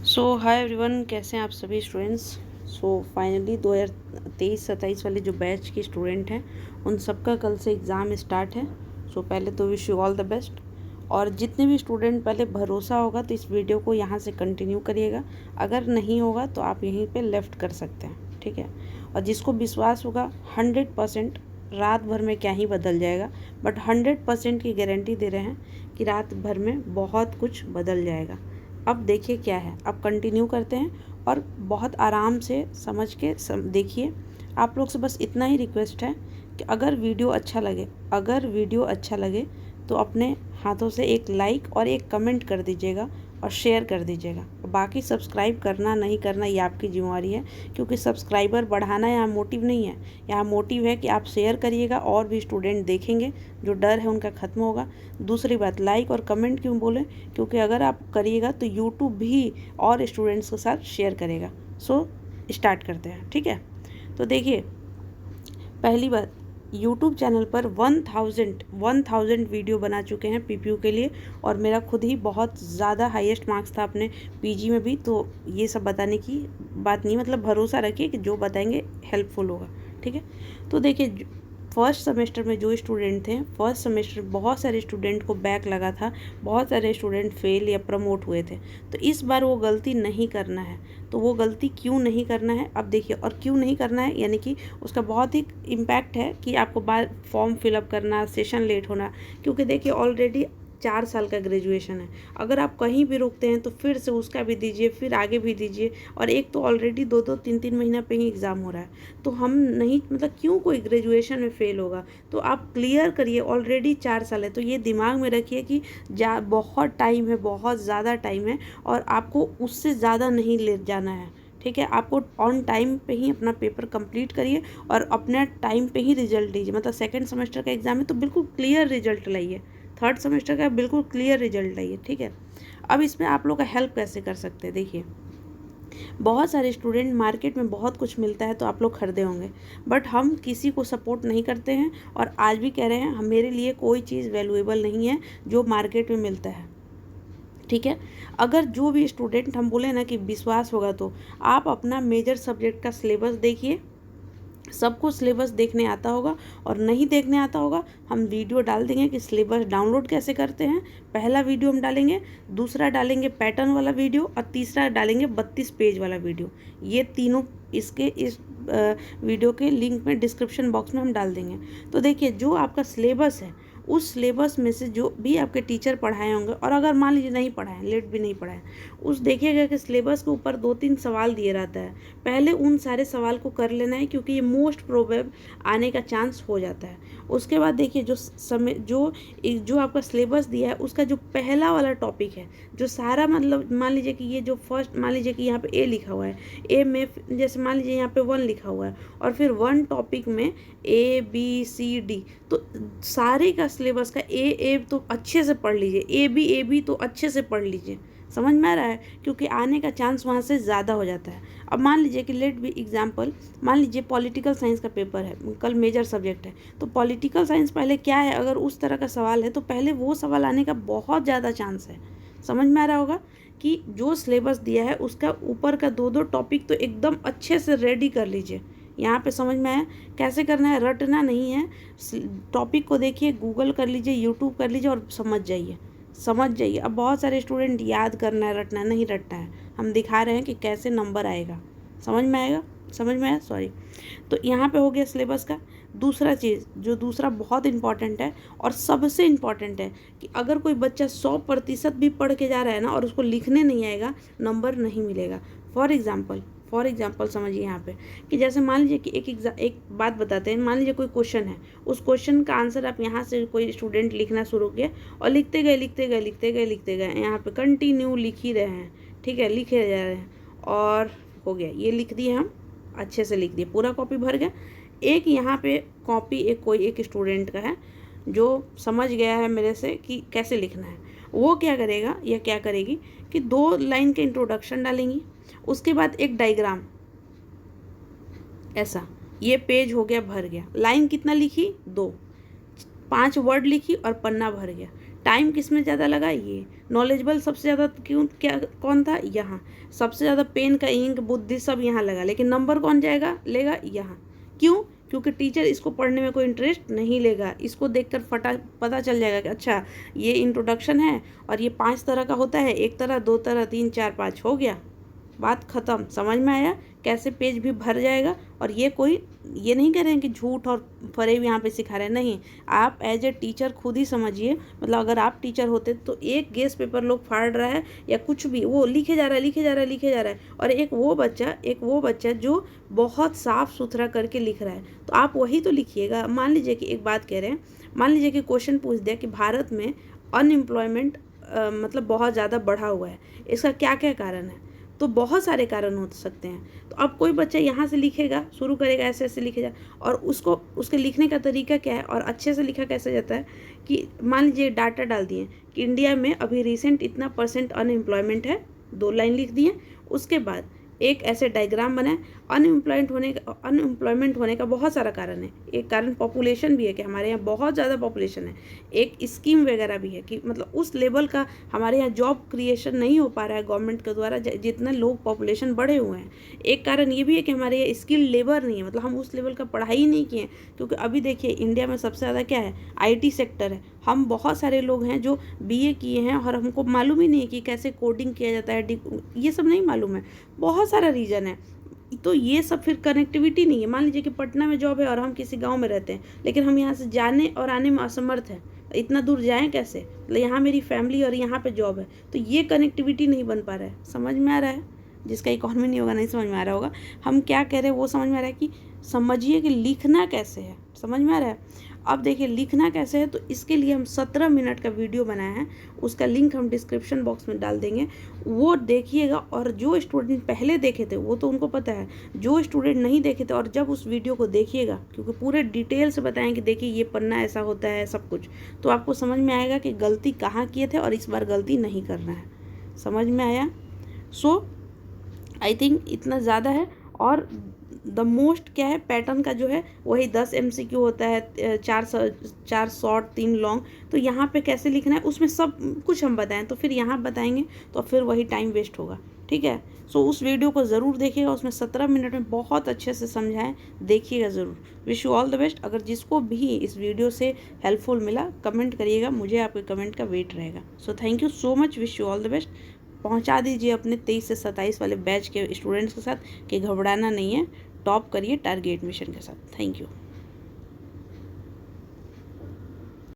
Hi everyone, कैसे हैं आप सभी स्टूडेंट्स। फाइनली 2023-27 वाले जो बैच के स्टूडेंट हैं उन सबका कल से एग्ज़ाम स्टार्ट है। पहले तो wish you all the best. और जितने भी स्टूडेंट पहले भरोसा होगा तो इस वीडियो को यहाँ से कंटिन्यू करिएगा, अगर नहीं होगा तो आप यहीं पे लेफ़्ट कर सकते हैं, ठीक है। और जिसको विश्वास होगा 100% रात भर में क्या ही बदल जाएगा, बट 100% की गारंटी दे रहे हैं कि रात भर में बहुत कुछ बदल जाएगा। अब देखिए क्या है, अब कंटिन्यू करते हैं और बहुत आराम से समझ के देखिए। आप लोग से बस इतना ही रिक्वेस्ट है कि अगर वीडियो अच्छा लगे तो अपने हाथों से एक लाइक और एक कमेंट कर दीजिएगा और शेयर कर दीजिएगा। बाकी सब्सक्राइब करना नहीं करना ये आपकी जिम्मेवारी है, क्योंकि सब्सक्राइबर बढ़ाना यहाँ मोटिव नहीं है। यहाँ मोटिव है कि आप शेयर करिएगा और भी स्टूडेंट देखेंगे, जो डर है उनका ख़त्म होगा। दूसरी बात, लाइक और कमेंट क्यों बोले, क्योंकि अगर आप करिएगा तो यूट्यूब भी और स्टूडेंट्स के साथ शेयर करेगा। स्टार्ट करते हैं, ठीक है। तो देखिए, पहली बात, यूट्यूब चैनल पर 1000 वीडियो बना चुके हैं पीपीयू के लिए, और मेरा खुद ही बहुत ज़्यादा हाईएस्ट मार्क्स था अपने पीजी में भी। तो ये सब बताने की बात नहीं, मतलब भरोसा रखिए कि जो बताएंगे हेल्पफुल होगा, ठीक है। तो देखिए, फर्स्ट सेमेस्टर में जो स्टूडेंट थे, फर्स्ट सेमेस्टर बहुत सारे स्टूडेंट को बैक लगा था, बहुत सारे स्टूडेंट फेल या प्रमोट हुए थे। तो इस बार वो गलती नहीं करना है। तो वो गलती क्यों नहीं करना है, अब देखिए। और क्यों नहीं करना है यानी कि उसका बहुत ही इम्पैक्ट है कि आपको बाद फॉर्म फिलअप करना, सेशन लेट होना। क्योंकि देखिए, ऑलरेडी 4 साल का ग्रेजुएशन है। अगर आप कहीं भी रुकते हैं तो फिर से उसका भी दीजिए, फिर आगे भी दीजिए। और एक तो ऑलरेडी 2-2, 3-3 महीना पे ही एग्ज़ाम हो रहा है। तो हम नहीं, मतलब क्यों कोई ग्रेजुएशन में फ़ेल होगा। तो आप क्लियर करिए, ऑलरेडी 4 साल है। तो ये दिमाग में रखिए कि बहुत टाइम है, बहुत ज़्यादा टाइम है, और आपको उससे ज़्यादा नहीं ले जाना है, ठीक है। आपको ऑन टाइम पे ही अपना पेपर कंप्लीट करिए और अपने टाइम पे ही रिजल्ट दीजिए। मतलब सेकंड सेमेस्टर का एग्ज़ाम है तो बिल्कुल क्लियर रिजल्ट लाइए, थर्ड सेमेस्टर का बिल्कुल क्लियर रिजल्ट लाइए, ठीक है। अब इसमें आप लोग का हेल्प कैसे कर सकते हैं, देखिए। बहुत सारे स्टूडेंट, मार्केट में बहुत कुछ मिलता है तो आप लोग खरीदे होंगे, बट हम किसी को सपोर्ट नहीं करते हैं। और आज भी कह रहे हैं, हम मेरे लिए कोई चीज़ वैल्यूएबल नहीं है जो मार्केट में मिलता है, ठीक है। अगर जो भी स्टूडेंट, हम बोले ना कि विश्वास होगा, तो आप अपना मेजर सब्जेक्ट का सिलेबस देखिए। सबको सिलेबस देखने आता होगा, और नहीं देखने आता होगा हम वीडियो डाल देंगे कि सिलेबस डाउनलोड कैसे करते हैं। पहला वीडियो हम डालेंगे, दूसरा डालेंगे पैटर्न वाला वीडियो, और तीसरा डालेंगे 32 पेज वाला वीडियो। ये तीनों इस वीडियो के लिंक में डिस्क्रिप्शन बॉक्स में हम डाल देंगे। तो देखिए, जो आपका सिलेबस है उस सिलेबस में से जो भी आपके टीचर पढ़ाए होंगे, और अगर मान लीजिए नहीं पढ़ाएं, लेट भी नहीं पढ़ाएं, उस देखिएगा कि सिलेबस के ऊपर 2-3 सवाल दिए रहता है। पहले उन सारे सवाल को कर लेना है, क्योंकि ये मोस्ट प्रोबेबल आने का चांस हो जाता है। उसके बाद देखिए, जो आपका सिलेबस दिया है उसका जो पहला वाला टॉपिक है, जो सारा, मतलब मान लीजिए कि ये जो फर्स्ट, मान लीजिए कि यहाँ पे ए लिखा हुआ है, ए में जैसे मान लीजिए यहाँ पे 1 लिखा हुआ है, और फिर 1 टॉपिक में ABCD, तो सारे का सिलेबस का ए तो अच्छे से पढ़ लीजिए, ए बी तो अच्छे से पढ़ लीजिए। समझ में आ रहा है, क्योंकि आने का चांस वहाँ से ज़्यादा हो जाता है। अब मान लीजिए कि लेट बी एग्जाम्पल, मान लीजिए पॉलिटिकल साइंस का पेपर है, कल मेजर सब्जेक्ट है, तो पॉलिटिकल साइंस पहले क्या है, अगर उस तरह का सवाल है तो पहले वो सवाल आने का बहुत ज़्यादा चांस है। समझ में आ रहा होगा कि जो सिलेबस दिया है उसका ऊपर का 2-2 टॉपिक तो एकदम अच्छे से रेडी कर लीजिए। यहाँ पे समझ में आया कैसे करना है, रटना नहीं है। टॉपिक को देखिए, गूगल कर लीजिए, यूट्यूब कर लीजिए, और समझ जाइए। अब बहुत सारे स्टूडेंट याद करना है, रटना नहीं रटना है, हम दिखा रहे हैं कि कैसे नंबर आएगा। समझ में आया, सॉरी। तो यहाँ पे हो गया सिलेबस का। दूसरा चीज़, जो दूसरा बहुत इंपॉर्टेंट है और सबसे इम्पॉर्टेंट है, कि अगर कोई बच्चा 100% भी पढ़ के जा रहा है ना और उसको लिखने नहीं आएगा, नंबर नहीं मिलेगा। फॉर एग्जाम्पल समझिए यहाँ पे, कि जैसे मान लीजिए कि एक बात बताते हैं। मान लीजिए कोई क्वेश्चन है, उस क्वेश्चन का आंसर आप यहाँ से, कोई स्टूडेंट लिखना शुरू किया और लिखते गए, यहाँ पे कंटिन्यू लिख ही रहे हैं, ठीक है, लिखे जा रहे हैं, और हो गया, ये लिख दिए हम, अच्छे से लिख दिए, पूरा कॉपी भर गया। एक यहाँ पे कॉपी एक स्टूडेंट का है जो समझ गया है मेरे से कि कैसे लिखना है। वो क्या करेगा या क्या करेगी कि 2 लाइन के इंट्रोडक्शन डालेंगी, उसके बाद एक डायग्राम, ऐसा, ये पेज हो गया, भर गया। लाइन कितना लिखी, 2, 5 वर्ड लिखी और पन्ना भर गया, टाइम किस में ज़्यादा लगा, ये नॉलेजेबल सबसे ज़्यादा क्यों क्या कौन था, यहाँ सबसे ज़्यादा पेन का इंक बुद्धि सब यहाँ लगा, लेकिन नंबर कौन जाएगा लेगा यहाँ, क्यों, क्योंकि टीचर इसको पढ़ने में कोई इंटरेस्ट नहीं लेगा, इसको देखकर पता चल जाएगा कि अच्छा ये इंट्रोडक्शन है और ये 5 तरह का होता है, 1 तरह 2 तरह 3 4 5 हो गया, बात ख़त्म। समझ में आया कैसे पेज भी भर जाएगा। और ये नहीं कह रहे हैं कि झूठ और फरेब यहाँ पे सिखा रहे हैं, नहीं, आप एज ए टीचर खुद ही समझिए, मतलब अगर आप टीचर होते तो एक गेस पेपर लोग फाड़ रहा है या कुछ भी वो लिखे जा रहा है और एक वो बच्चा जो बहुत साफ सुथरा करके लिख रहा है, तो आप वही तो लिखिएगा। मान लीजिए कि एक बात कह रहे हैं, मान लीजिए कि क्वेश्चन पूछ दिया कि भारत में अनएम्प्लॉयमेंट मतलब बहुत ज़्यादा बढ़ा हुआ है, इसका क्या क्या कारण है, तो बहुत सारे कारण हो सकते हैं। तो अब कोई बच्चा यहाँ से लिखेगा, शुरू करेगा ऐसे ऐसे लिखेगा, और उसके लिखने का तरीका क्या है और अच्छे से लिखा कैसे जाता है कि मान लीजिए डाटा डाल दिए कि इंडिया में अभी रिसेंट इतना % अनएम्प्लॉयमेंट है, 2 लाइन लिख दिए, उसके बाद एक ऐसे डायग्राम बनाए। अनएम्प्लॉयमेंट होने का बहुत सारा कारण है, एक कारण पॉपुलेशन भी है कि हमारे यहाँ बहुत ज़्यादा पॉपुलेशन है, एक स्कीम वगैरह भी है कि मतलब उस लेवल का हमारे यहाँ जॉब क्रिएशन नहीं हो पा रहा है गवर्नमेंट के द्वारा जितना लोग पॉपुलेशन बढ़े हुए हैं। एक कारण ये भी है कि हमारे यहाँ स्किल्ड लेबर नहीं है, मतलब हम उस लेवल का पढ़ाई ही नहीं किए, क्योंकि अभी देखिए इंडिया में सबसे ज़्यादा क्या है, IT सेक्टर है। हम बहुत सारे लोग हैं जो BA किए हैं और हमको मालूम ही नहीं है कि कैसे कोडिंग किया जाता है, ये सब नहीं मालूम है, बहुत सारा रीज़न है। तो ये सब फिर कनेक्टिविटी नहीं है। मान लीजिए कि पटना में जॉब है और हम किसी गांव में रहते हैं, लेकिन हम यहाँ से जाने और आने में असमर्थ हैं, इतना दूर जाएं कैसे, मतलब यहाँ मेरी फैमिली और यहाँ पे जॉब है, तो ये कनेक्टिविटी नहीं बन पा रहा है। समझ में आ रहा है, जिसका इकॉनमी नहीं होगा नहीं समझ में आ रहा होगा, हम क्या कह रहे हैं वो समझ में आ रहा है कि समझिए कि लिखना कैसे है, समझ में आ रहा है। अब देखिए लिखना कैसे है, तो इसके लिए हम 17 मिनट का वीडियो बनाया है, उसका लिंक हम डिस्क्रिप्शन बॉक्स में डाल देंगे, वो देखिएगा। और जो स्टूडेंट पहले देखे थे वो तो उनको पता है, जो स्टूडेंट नहीं देखे थे और जब उस वीडियो को देखिएगा, क्योंकि पूरे डिटेल से बताएं कि देखिए ये पन्ना ऐसा होता है सब कुछ, तो आपको समझ में आएगा कि गलती कहाँ किए थे और इस बार गलती नहीं करना है। समझ में आया। सो आई थिंक इतना ज़्यादा है। और द मोस्ट क्या है, पैटर्न का जो है वही 10 MCQ होता है, 4 शॉर्ट 3 लॉन्ग, तो यहाँ पे कैसे लिखना है उसमें सब कुछ हम बताएं, तो फिर यहाँ बताएंगे तो फिर वही टाइम वेस्ट होगा, ठीक है। सो उस वीडियो को ज़रूर देखिएगा, उसमें 17 मिनट में बहुत अच्छे से समझाएं, देखिएगा ज़रूर। Wish you all the best. अगर जिसको भी इस वीडियो से हेल्पफुल मिला कमेंट करिएगा, मुझे आपके कमेंट का वेट रहेगा। So thank you so much, wish you all the best. पहुंचा दीजिए अपने 23 से 27 वाले बैच के स्टूडेंट्स के साथ कि घबराना नहीं है, टॉप करिए टारगेट मिशन के साथ। Thank you.